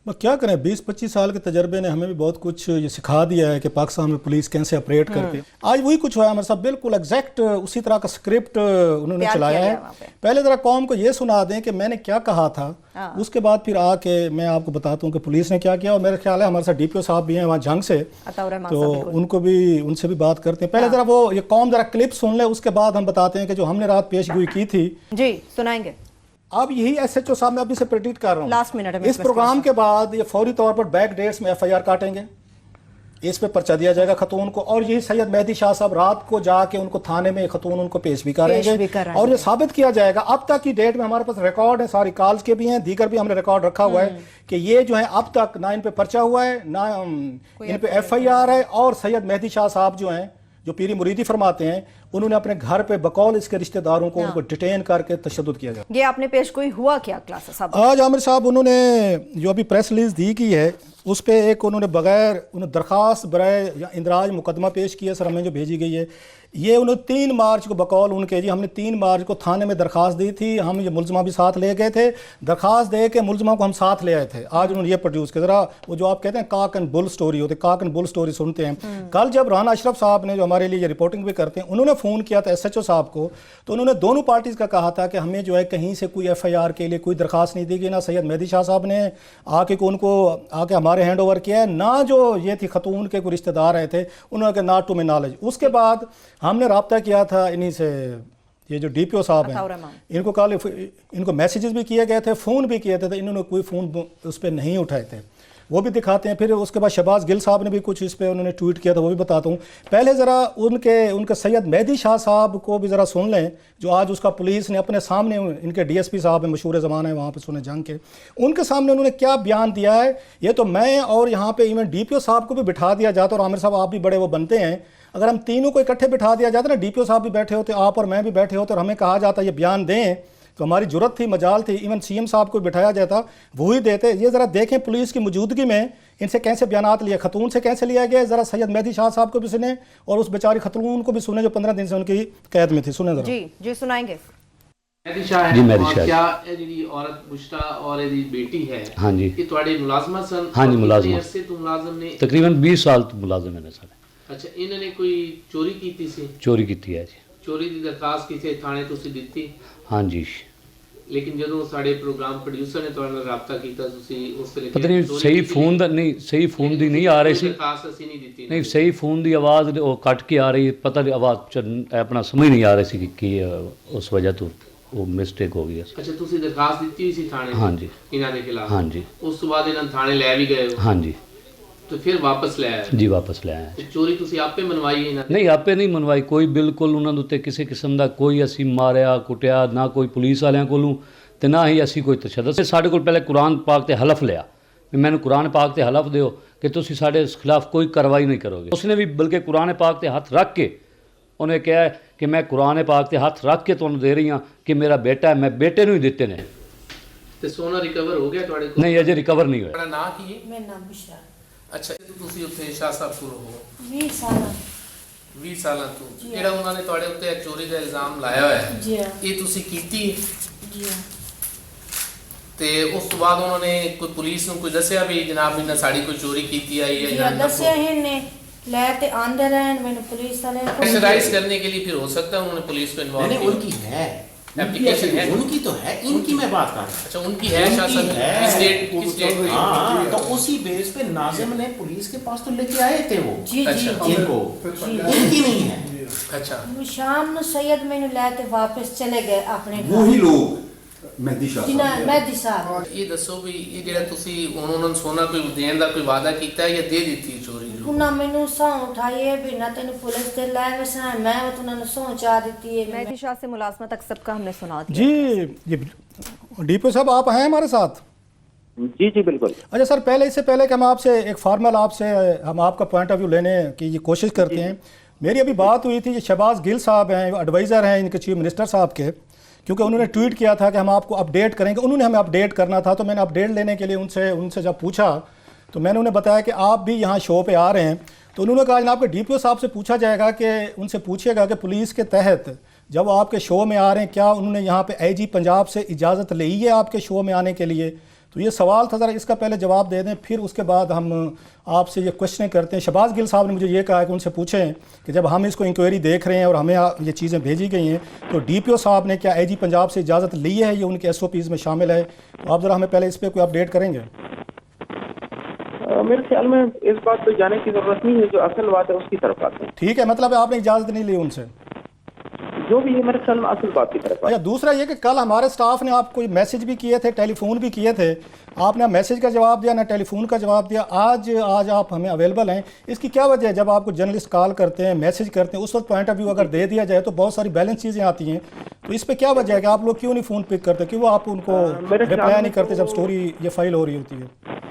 बस क्या करें, 20-25 साल के तजर्बे ने हमें भी बहुत कुछ ये सिखा दिया है कि पाकिस्तान में पुलिस कैसे ऑपरेट करती है। आज वही कुछ हुआ है हमारे साथ, बिल्कुल एग्जैक्ट उसी तरह का स्क्रिप्ट उन्होंने चलाया है। पहले ज़रा कौम को ये सुना दें कि मैंने क्या कहा था, उसके बाद फिर आके मैं आपको बताता हूँ कि पुलिस ने क्या किया। और मेरा ख्याल है हमारे साथ DPO साहब भी हैं वहाँ झंग से, तो उनसे भी बात करते हैं। पहले ज़रा वो ये कौम ज़रा क्लिप सुन ले, उसके बाद हम बताते हैं कि जो हमने रात पेशगोई की थी। जी सुनाएंगे। अब यही SHO साहब मैं अभी से प्रेडिक्ट कर रहा हूँ, लास्ट मिनट में इस प्रोग्राम के बाद ये फौरी तौर पर बैक डेट्स में FIR काटेंगे, इस पे पर्चा दिया जाएगा खतून को। और यही सैयद मेहदी शाह साहब रात को जाके उनको थाने में खतून उनको पेश भी करेंगे और ये साबित किया जाएगा। अब तक की डेट में हमारे पास रिकॉर्ड है, सारी कॉल्स के भी हैं, दीगर भी हमने रिकॉर्ड रखा हुआ है कि ये जो है अब तक ना इन पे पर्चा हुआ है, ना इन पे FIR है। और सैयद मेहदी शाह साहब जो हैं, जो पीरी मुरीदी फरमाते हैं, उन्होंने अपने घर पे बकौल इसके रिश्तेदारों को उनको डिटेन करके तशद्दुद किया गया। ये आपने पेश कोई हुआ क्या क्लास साहब? आज आमिर साहब उन्होंने जो अभी प्रेस रिलीज दी की है उस पे एक उन्होंने उन्होंने दरखास्त बराए या इंदराज मुकदमा पेश किया सर, हमें जो भेजी गई है ये उन्होंने 3 मार्च को बकौल उनके जी हमने 3 मार्च को थाने में दरखास्त दी थी, हम ये मुलजमा भी साथ ले गए थे, दरखास्त दे के मुलजमा को हम साथ ले आए थे। आज उन्होंने ये प्रोड्यूस किया। ज़रा वो जो आप कहते हैं काक एंड बुल स्टोरी होती है, काक एंड बुल स्टोरी सुनते हैं। कल जब राना अशरफ साहब ने जो हमारे लिए ये रिपोर्टिंग भी करते हैं, उन्होंने फ़ोन किया था SHO साहब को, तो उन्होंने दोनों पार्टीज़ का कहा था कि हमें जो है कहीं से कोई FIR के लिए कोई दरखास्त नहीं दी गई, ना सैयद मेहदी शाह साहब ने आके उनको आके हमारे हैंड ओवर किया है, ना जो ये थी खतून के कोई रिश्तेदार आए थे, उन्होंने कहा नॉट टू माई नॉलेज। उसके बाद हमने रब्ता किया था इन्हीं से, ये जो DPO साहब हैं, इनको कॉल इनको मैसेजेस भी किए गए थे, फ़ोन भी किए थे, इन्होंने कोई फ़ोन उस पर नहीं उठाए थे, वो भी दिखाते हैं। फिर उसके बाद शहबाज गिल साहब ने भी कुछ इस पे उन्होंने ट्वीट किया था, वो भी बताता हूँ। पहले ज़रा उनके सैयद मेहदी शाह साहब को भी ज़रा सुन लें, जो आज उसका पुलिस ने अपने सामने, इनके DSP साहब हैं, मशहूर ज़माना है वहाँ पे सुने जंग के, उनके सामने उन्होंने क्या बयान दिया है। ये तो मैं और यहाँ पे इवन DPO साहब को भी बिठा दिया जाता, और आमिर साहब आप भी बड़े वो बनते हैं, अगर हम तीनों को इकट्ठे बिठा दिया जाता ना, DPO साहब भी बैठे होते, आप और मैं भी बैठे होते, और हमें कहा जाता ये बयान दें, तो हमारी जुर्रत थी, मजाल थी, इवन CM साहब को बिठाया जाता, वही देते। ये ज़रा देखें पुलिस की मौजूदगी में इनसे कैसे बयानात लिए, खतून से कैसे लिया गया। ज़रा सैयद मेहदी शाह साहब को भी सुने और उस बेचारी खतून को भी सुने जो 15 दिन से उनकी कैद में थी। सुने ज़रा। जी सुनाएंगे। मेहदी शाह है, और क्या जी औरत बुशरा और ये बेटी है, हाँ जी, ये तुम्हारे मुलाजमा सन? हाँ जी मुलाजमा से तुम मुलाजम ने तकरीबन 20 साल तो मुलाजम है सर। अच्छा, इन्होंने कोई चोरी की थी सी? चोरी की है जी, चोरी की दरखास्त की थी थाने तुसी दित्ती? हाँ जी, लेकिन ਜਦੋਂ ਸਾਡੇ ਪ੍ਰੋਗਰਾਮ ਪ੍ਰੋਡਿਊਸਰ ਨੇ ਤੁਹਾਡੇ ਨਾਲ ਰਾਬਤਾ ਕੀਤਾ ਤੁਸੀਂ ਉਸ ਤਰੀਕੇ ਪਤਾ ਨਹੀਂ ਸਹੀ ਫੋਨ ਦਾ ਨਹੀਂ, ਸਹੀ ਫੋਨ ਦੀ ਨਹੀਂ ਆ ਰਹੀ ਸੀ, ਦਰਖਾਸਤ ਅਸੀਂ ਨਹੀਂ ਦਿੱਤੀ, ਨਹੀਂ ਸਹੀ ਫੋਨ ਦੀ ਆਵਾਜ਼ ਉਹ ਕੱਟ ਕੇ ਆ ਰਹੀ, ਪਤਾ ਨਹੀਂ ਆਵਾਜ਼ ਆਪਣਾ ਸਮਝ ਨਹੀਂ ਆ ਰਹੀ ਸੀ ਕਿ ਉਸ ਵਜ੍ਹਾ ਤੋਂ ਉਹ ਮਿਸਟੇਕ ਹੋ ਗਈ। ਅੱਛਾ, ਤੁਸੀਂ ਦਰਖਾਸਤ ਦਿੱਤੀ ਸੀ ਥਾਣੇ? हाँ जी, ਇਹਨਾਂ ਦੇ ਖਿਲਾਫ? हाँ जी, ਉਸ ਤੋਂ ਬਾਅਦ ਇਹਨਾਂ ਥਾਣੇ ਲੈ ਵੀ ਗਏ? हाँ जी, तो फिर वापस ले आए जी वापस ले आए। ਤੇ ਚੋਰੀ ਤੁਸੀਂ ਆਪੇ ਮਨਵਾਈ ਇਹਨਾਂ ਨਹੀਂ ਆਪੇ ਨਹੀਂ ਮਨਵਾਈ ਕੋਈ, ਬਿਲਕੁਲ ਉਹਨਾਂ ਦੇ ਉੱਤੇ ਕਿਸੇ ਕਿਸਮ ਦਾ ਕੋਈ ਅਸੀਂ ਮਾਰਿਆ ਕੁੱਟਿਆ ਨਾ, ਕੋਈ ਪੁਲਿਸ ਵਾਲਿਆਂ ਕੋਲੋਂ ਤੇ ਨਾ ਹੀ ਅਸੀਂ ਕੋਈ ਤਸ਼ੱਦਦ। ਸਾਡੇ ਕੋਲ ਪਹਿਲੇ ਕੁਰਾਨ ਪਾਕ ਤੇ ਹਲਫ ਲਿਆ ਵੀ ਮੈਨੂੰ ਕੁਰਾਨ ਪਾਕ ਤੇ ਹਲਫ ਦਿਓ ਕਿ ਤੁਸੀਂ ਸਾਡੇ ਖਿਲਾਫ ਕੋਈ ਕਾਰਵਾਈ ਨਹੀਂ ਕਰੋਗੇ। ਉਸਨੇ ਵੀ ਬਲਕਿ ਕੁਰਾਨ ਪਾਕ ਤੇ ਹੱਥ ਰੱਖ ਕੇ ਉਹਨੇ ਕਿਹਾ ਕਿ ਮੈਂ ਕੁਰਾਨ ਪਾਕ ਤੇ ਹੱਥ ਰੱਖ ਕੇ ਤੁਹਾਨੂੰ ਦੇ ਰਹੀ ਹਾਂ ਕਿ ਮੇਰਾ ਬੇਟਾ ਹੈ, ਮੈਂ ਬੇਟੇ ਨੂੰ ਹੀ ਦਿੱਤੇ ਨੇ। ਤੇ ਸੋਨਾ ਰਿਕਵਰ ਹੋ ਗਿਆ ਤੁਹਾਡੇ ਕੋਲ? ਨਹੀਂ ਅਜੇ ਰਿਕਵਰ ਨਹੀਂ ਹੋਇਆ। ਤੁਹਾਡਾ ਨਾਂ ਕੀ ਹੈ? ਮੇਰਾ ਨਾਮ ਬੁਸ਼ਰਾ। ਅੱਛਾ, ਤੁਸੀਂ ਉੱਥੇ ਸ਼ਾਹ ਸਾਹਿਬ ਕੋਲ ਹੋ 20 ਸਾਲ 20 ਸਾਲਾਂ ਤੋਂ? ਜਿਹੜਾ ਉਹਨਾਂ ਨੇ ਤੁਹਾਡੇ ਉੱਤੇ ਚੋਰੀ ਦਾ ਇਲਜ਼ਾਮ ਲਾਇਆ ਹੋਇਆ ਹੈ, ਜੀ ਹਾਂ, ਇਹ ਤੁਸੀਂ ਕੀਤੀ ਹੈ? ਜੀ ਹਾਂ। ਤੇ ਉਸ ਤੋਂ ਬਾਅਦ ਉਹਨਾਂ ਨੇ ਕੋਈ ਪੁਲਿਸ ਨੂੰ ਕੋਈ ਦੱਸਿਆ ਵੀ ਜਨਾਬ ਇਹਨਾਂ ਸਾਡੀ ਕੋਈ ਚੋਰੀ ਕੀਤੀ ਆਈ ਹੈ? ਜੀ ਹਾਂ, ਦੱਸਿਆ ਇਹਨੇ ਲੈ ਤੇ ਆਂਦੇ ਰਹਿਣ ਮੈਨੂੰ ਪੁਲਿਸ ਵਾਲੇ प्रेशराइज करने के लिए फिर हो सकता है उन्होंने पुलिस को इन्वॉल्व नहीं, किया? उनकी है एप्लीकेशन है उनकी तो है, इनकी मैं बात कर रहा हूँ। अच्छा, उनकी है शासन? किस डेट में? हाँ, तो उसी बेस पे नाजिम ने पुलिस के पास तो लेके आए थे वो ਜੀ ਜੀ अच्छा। ਜੀ। इनको, उनकी नहीं है। अच्छा, ਉਹ ਸ਼ਾਮ ਨੂੰ ਸੈयद ਮੈਨੂੰ ਲੈ ਤੇ ਵਾਪਸ ਚਲੇ ਗਏ ਆਪਣੇ वही लोग मेहदी शाह ਜਿਨ੍ਹਾਂ साहब। ਮਹਿਦੀ ਸਾਹਿਬ। ਇਹ ਦੱਸੋ ਵੀ ਇਹ ਜਿਹੜਾ ਤੁਸੀਂ ਉਹਨਾਂ ਨੂੰ ਸੋਨਾ ਕੋਈ ਦੇਣ ਦਾ ਕੋਈ ਵਾਅਦਾ ਕੀਤਾ ਹੈ ਜਾਂ ਦੇ ਦਿੱਤੀ ਚੋਰੀ ਨੂੰ? ਉਹਨਾਂ ਮੈਨੂੰ ਸਹੁੰ ਉਠਾਈ ਹੈ ਵੀ ਨਾ ਤੈਨੂੰ ਪੁਲਿਸ ਤੇ ਲੈ ਵਸਾਂ, ਮੈਂ ਉਹਨਾਂ ਨੂੰ ਸਹੁੰ ਚਾ ਦਿੱਤੀ है। मेहदी शाह से मुलाजमत तक सबका हमने सुना दिया। जी DPO साहब आप हैं हमारे साथ? जी जी बिल्कुल। अच्छा सर, पहले इससे पहले कि हम आपसे एक फार्मल आपसे हम आपका पॉइंट ऑफ व्यू लेने की ये कोशिश करते हैं, मेरी अभी बात हुई थी, ये शहबाज गिल साहब हैं, एडवाइज़र हैं इनके चीफ मिनिस्टर साहब के, क्योंकि उन्होंने ट्वीट किया था कि हम आपको अपडेट करेंगे, उन्होंने हमें अपडेट करना था, तो मैंने अपडेट लेने के लिए उनसे जब पूछा तो मैंने उन्हें बताया कि आप भी यहाँ शो पे आ रहे हैं, تو انہوں نے کہا جناب کہ DPO صاحب سے پوچھا جائے گا کہ ان سے پوچھے گا کہ پولیس کے تحت جب آپ کے شو میں آ رہے ہیں کیا انہوں نے یہاں پہ IG پنجاب سے اجازت لی ہے آپ کے شو میں آنے کے لیے. تو یہ سوال تھا, ذرا اس کا پہلے جواب دے دیں, پھر اس کے بعد ہم آپ سے یہ کوشچنیں کرتے ہیں. شہباز گل صاحب نے مجھے یہ کہا کہ ان سے پوچھیں کہ جب ہم اس کو انکوائری دیکھ رہے ہیں اور ہمیں یہ چیزیں بھیجی گئی ہیں تو DPO صاحب نے کیا IG پنجاب سے اجازت لی ہے, یہ ان کے SOPs میں شامل ہے. تو آپ ذرا ہمیں پہلے اس پہ کوئی اپڈیٹ کریں گے. میرے خیال میں اس بات پہ جانے کی ضرورت نہیں ہے, جو اصل بات ہے اس کی طرف آتے ہیں. ٹھیک ہے, مطلب آپ نے اجازت نہیں لی ان سے, جو بھی ہے میرے خیال میں اصل بات کی طرف. اچھا, دوسرا یہ کہ کل ہمارے سٹاف نے آپ کو میسج بھی کیے تھے, ٹیلی فون بھی کیے تھے, آپ نے میسج کا جواب دیا نہ ٹیلی فون کا جواب دیا. آج آپ ہمیں اویلیبل ہیں, اس کی کیا وجہ ہے؟ جب آپ کو جرنلسٹ کال کرتے ہیں, میسج کرتے ہیں, اس وقت پوائنٹ آف ویو اگر دے دیا جائے تو بہت ساری بیلنس چیزیں آتی ہیں, تو اس پہ کیا وجہ ہے کہ آپ لوگ کیوں نہیں فون پک کرتے, کیوں آپ ان کو رپلائی نہیں کرتے جب سٹوری یہ فائل ہو رہی ہوتی ہے؟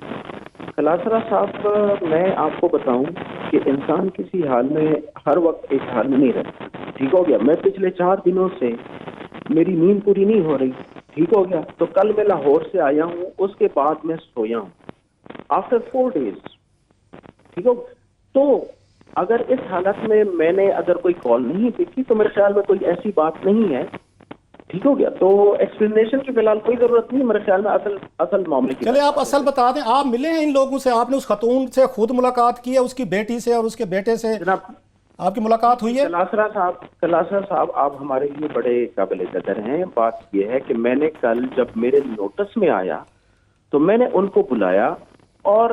کلاسرا صاحب, میں آپ کو بتاؤں کہ انسان کسی حال میں ہر وقت ایک حال میں نہیں رہتا. ٹھیک ہو گیا, میں پچھلے 4 دنوں سے میری نیند پوری نہیں ہو رہی. ٹھیک ہو گیا, تو کل میں لاہور سے آیا ہوں, اس کے بعد میں سویا ہوں آفٹر 4 days. ٹھیک ہو, تو اگر اس حالت میں نے اگر کوئی کال نہیں دیکھی تو میرے خیال میں کوئی ایسی بات نہیں ہے. ٹھیک ہو گیا, تو ایکسپلینیشن کی فی الحال کوئی ضرورت نہیں میرے خیال میں. اصل معاملے کی چلے آپ اصل بتا دیں, آپ ملے ہیں ان لوگوں سے, آپ نے اس خاتون سے خود ملاقات کی ہے, اس کی بیٹی سے اور اس کے بیٹے سے جناب آپ کی ملاقات ہوئی ہے؟ کلاسرا صاحب آپ ہمارے لیے بڑے قابل قدر ہیں. بات یہ ہے کہ میں نے کل جب میرے نوٹس میں آیا تو میں نے ان کو بلایا, اور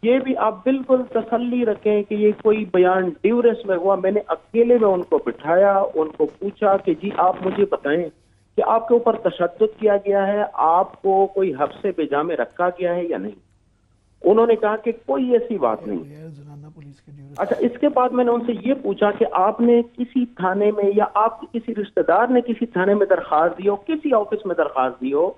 یہ بھی آپ بالکل تسلی رکھیں کہ یہ کوئی بیان ڈیورس میں ہوا. میں نے اکیلے میں ان کو بٹھایا, ان کو پوچھا کہ جی آپ مجھے بتائیں کہ آپ کے اوپر تشدد کیا گیا ہے, آپ کو کوئی حبس بجا میں رکھا گیا ہے یا نہیں. انہوں نے کہا کہ کوئی ایسی بات نہیں. اچھا, اس کے بعد میں نے ان سے یہ پوچھا کہ آپ نے کسی تھانے میں یا آپ کے کسی رشتہ دار نے کسی تھانے میں درخواست دی ہو, کسی آفس میں درخواست دی ہو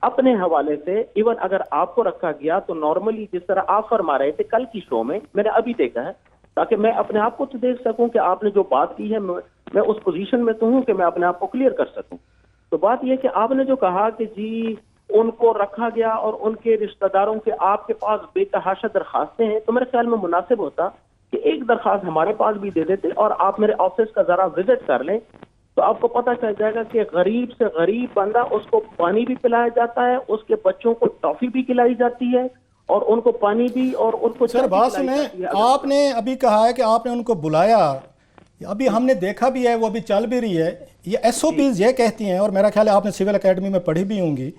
اپنے حوالے سے, ایون اگر آپ کو رکھا گیا تو نارملی جس طرح آپ فرما رہے تھے کل کی شو میں, میں نے ابھی دیکھا ہے, تاکہ میں اپنے آپ کو تو دیکھ سکوں کہ آپ نے جو بات کی ہے میں اس پوزیشن میں تو ہوں کہ میں اپنے آپ کو کلیئر کر سکوں. تو بات یہ کہ آپ نے جو کہا کہ جی ان کو رکھا گیا اور ان کے رشتہ داروں کے آپ کے پاس بے تحاشا درخواستیں ہیں, تو میرے خیال میں مناسب ہوتا کہ ایک درخواست ہمارے پاس بھی دے دیتے اور آپ میرے آفس کا ذرا وزٹ کر لیں, تو آپ کو پتہ چل جائے گا کہ غریب سے غریب بندہ, اس کو پانی بھی پلایا جاتا ہے, اس کے بچوں کو ٹافی بھی کھلائی جاتی ہے, اور ان کو پانی بھی, اور ان کو سر بات سنیں, آپ نے ابھی کہا ہے کہ آپ نے ان کو بلایا, ابھی ہم نے دیکھا بھی ہے, وہ ابھی چل بھی رہی ہے. یہ SOPs یہ کہتی ہیں, اور میرا خیال ہے آپ نے سول اکیڈمی میں پڑھی بھی ہوں گی,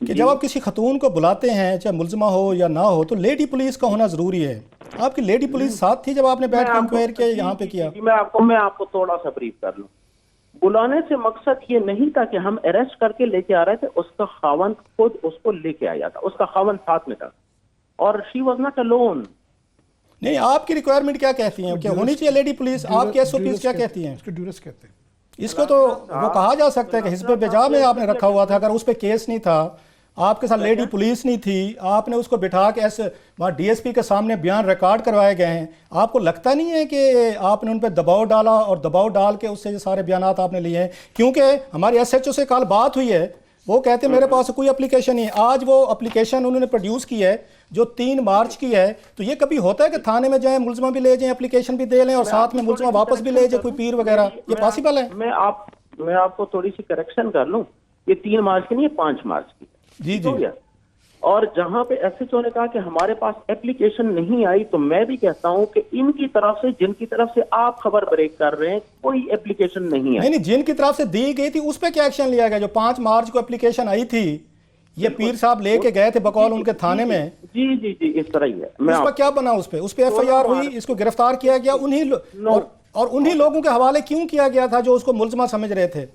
کہ جب آپ کسی خاتون کو بلاتے ہیں چاہے ملزمہ ہو یا نہ ہو تو لیڈی پولیس کا ہونا ضروری ہے. آپ کی لیڈی پولیس ساتھ تھی جب آپ نے بیٹھ کے انکوائر کیا یہاں پہ کیا؟ میں آپ کو تھوڑا سا بریف کر لوں. بلانے سے مقصد یہ نہیں تھا کہ ہم اریسٹ کر کے لے کے آ رہے تھے, اس کا خاوند خود اس کو لے کے آیا تھا, اس کا خاوند ساتھ میں تھا, اور شی واز ناٹ الون. نہیں, آپ کی ریکوائرمنٹ کیا کہتی ہیں, کیا ہونی چاہیے لیڈی پولیس؟ آپ کی SOPs کیا کہتی ہیں؟ اس کو تو وہ کہا جا سکتا ہے کہ حزب بجا میں آپ نے رکھا ہوا تھا, اگر اس پہ کیس نہیں تھا, آپ کے ساتھ لیڈی پولیس نہیں تھی, آپ نے اس کو بٹھا کے ایسے وہاں DSP کے سامنے بیان ریکارڈ کروائے گئے ہیں, آپ کو لگتا نہیں ہے کہ آپ نے ان پہ دباؤ ڈالا اور دباؤ ڈال کے اس سے یہ سارے بیانات آپ نے لیے ہیں؟ کیونکہ ہماری SHO سے کل بات ہوئی ہے, وہ کہتے ہیں میرے پاس کوئی اپلیکیشن نہیں ہے. آج وہ اپلیکیشن انہوں نے پروڈیوس کی ہے جو 3 مارچ کی ہے. تو یہ کبھی ہوتا ہے کہ تھانے میں جائیں, ملزمہ بھی لے جائیں, اپلیکیشن بھی دے لیں اور ساتھ میں ملزمہ واپس بھی لے جائیں, کوئی پیر وغیرہ, یہ پاسبل ہے؟ میں آپ کو تھوڑی سی کریکشن کر لوں, یہ 3 مارچ کی نہیں, یہ 5 مارچ کی. جی. اور جہاں پہ SHO نے کہا کہ ہمارے پاس اپلیکیشن نہیں آئی, تو میں بھی کہتا ہوں کہ ان کی طرف سے, جن کی طرف سے آپ خبر بریک کر رہے ہیں, کوئی اپلیکیشن نہیں آئی. نہیں, جن کی طرف سے دی گئی تھی اس پہ کیا ایکشن لیا گیا؟ جو 5 مارچ کو اپلیکیشن آئی تھی, یہ پیر صاحب لے کے گئے تھے بقول ان کے تھانے میں. جی اس طرح ہی ہے. اس پر کیا بنا؟ اس پہ FIR ہوئی, اس کو گرفتار کیا گیا, انہی لوگوں کے حوالے کیوں کیا گیا تھا جو اس کو ملزمہ سمجھ رہے تھے,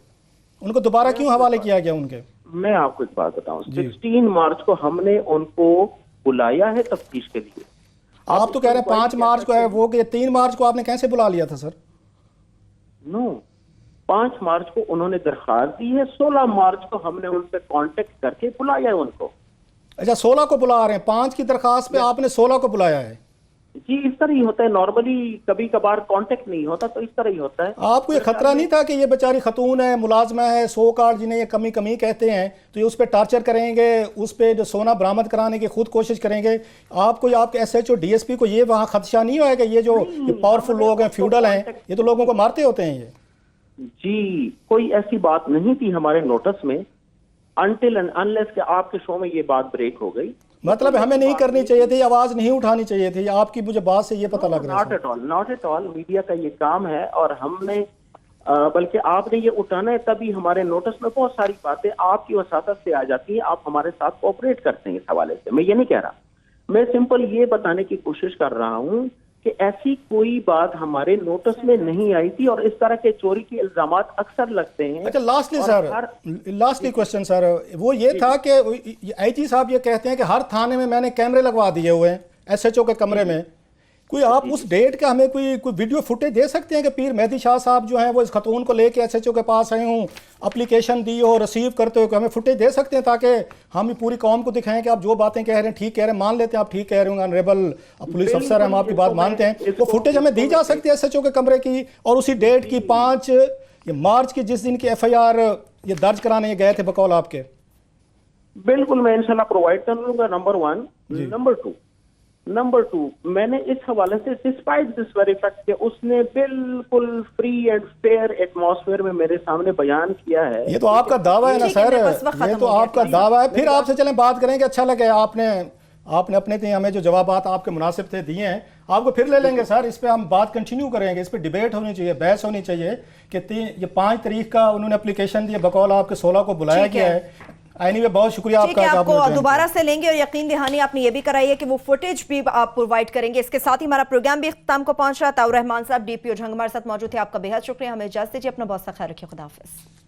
ان کو دوبارہ کیوں حوالے کیا گیا ان کے؟ میں آپ کو ایک بات بتاؤں, 16 مارچ کو ہم نے ان کو بلایا ہے تفتیش کے لیے. آپ تو کہہ رہے ہیں 5 مارچ کو ہے وہ, کہ 3 مارچ کو آپ نے کیسے بلا لیا تھا سر؟ 5 مارچ کو انہوں نے درخواست دی ہے, 16 مارچ کو ہم نے ان سے کانٹیکٹ کر کے بلایا ہے ان کو. اچھا, 16 کو بلا رہے ہیں, 5 کی درخواست پہ آپ نے 16 کو بلایا ہے. जी इस तरह ही होता है नॉर्मली, कभी कभार कांटेक्ट नहीं होता तो इस तरह ही होता है। आपको ये खतरा नहीं था कि ये बेचारी खतून है, मुलाजमा है, 100 कार्ड जिन्हें ये कमी कमी कहते हैं, तो ये उस पर टार्चर करेंगे, उस पर जो सोना बरामद कराने की खुद कोशिश करेंगे? आपको या आपके SHO DSP को ये वहाँ खदशा नहीं होगा कि ये जो ये पावरफुल लोग हैं, फ्यूडल हैं, ये तो लोगों को मारते होते हैं? ये जी कोई ऐसी बात नहीं थी हमारे नोटिस में, अनटिल एंड अनलेस कि आपके शो में ये बात ब्रेक हो गई। मतलब हमें नहीं करनी चाहिए थी, आवाज नहीं उठानी चाहिए थी, आपकी मुझे बात से ये पता लग रहा है। नॉट एट ऑल, मीडिया का ये काम है और हमने बल्कि आपने ये उठाना है, तभी हमारे नोटिस में बहुत सारी बातें आपकी वसातत से आ जाती है, आप हमारे साथ कोऑपरेट करते हैं इस हवाले से। मैं ये नहीं कह रहा, मैं सिंपल ये बताने की कोशिश कर रहा हूँ कि ऐसी कोई बात हमारे नोटिस में नहीं आई थी और इस तरह के चोरी के इल्जामात अक्सर लगते हैं। अच्छा lastly sir, lastly question sir, वो ये था कि IG साहब ये कहते हैं कि हर थाने में मैंने कैमरे लगवा दिए हुए हैं SHO के कमरे में। कोई आप उस डेट का हमें कोई वीडियो फुटेज दे सकते हैं कि पीर मेहदी शाह साहब जो हैं वो इस खतून को लेके SHO के पास आए हूँ, एप्लीकेशन दी हो, रिसीव करते हो, हमें फुटेज दे सकते हैं ताकि हम पूरी कौम को दिखाएं कि आप जो बातें कह रहे हैं ठीक कह रहे हैं, मान लेते हैं आप ठीक कह रहे होंगे, ऑनरेबल पुलिस अफसर हम आपकी बात मानते हैं, वो फुटेज हमें दी जा सकती है SHO के कमरे की और उसी डेट की 5 मार्च की जिस दिन की FIR ये दर्ज कराने गए थे बकौल आपके? बिल्कुल मैं इंशाल्लाह प्रोवाइड कर लूंगा, नंबर 1। नंबर 2 मैंने इस हवाले से डिस्पाइट दिस वेरी फैक्ट कि उसने बिल्कुल फ्री एंड फेयर एटमॉस्फेयर में मेरे सामने बयान किया है। ये तो आपका दावा है ना सर, ये तो आपका दावा है। फिर आपसे चलें बात करेंगे, अच्छा लगे आपने अपने थे हमें जो जवाबात आपके मुनासिब थे दिए हैं, आपको फिर ले लेंगे सर, इस पे हम बात कंटिन्यू करेंगे, इस पे डिबेट होनी चाहिए, बहस होनी चाहिए कि ये 5 तारीख का उन्होंने एप्लीकेशन दी, बकौल आपके 16 को बुलाया गया है। एनीवे बहुत शुक्रिया आपका। आपको दोबारा से लेंगे और यकीन दहानी आपने ये भी कराई है कि वो फुटेज भी आप प्रोवाइड करेंगे। इसके साथ ही हमारा प्रोग्राम भी इख्तिताम को पहुंच रहा है। ताउर रहमान साहब DPO झंग हमारे साथ मौजूद थे, आपका बेहद शुक्रिया। हमें इजाजत दीजिए, अपना बहुत सा ख्याल रखिए, खुदा हाफिज़।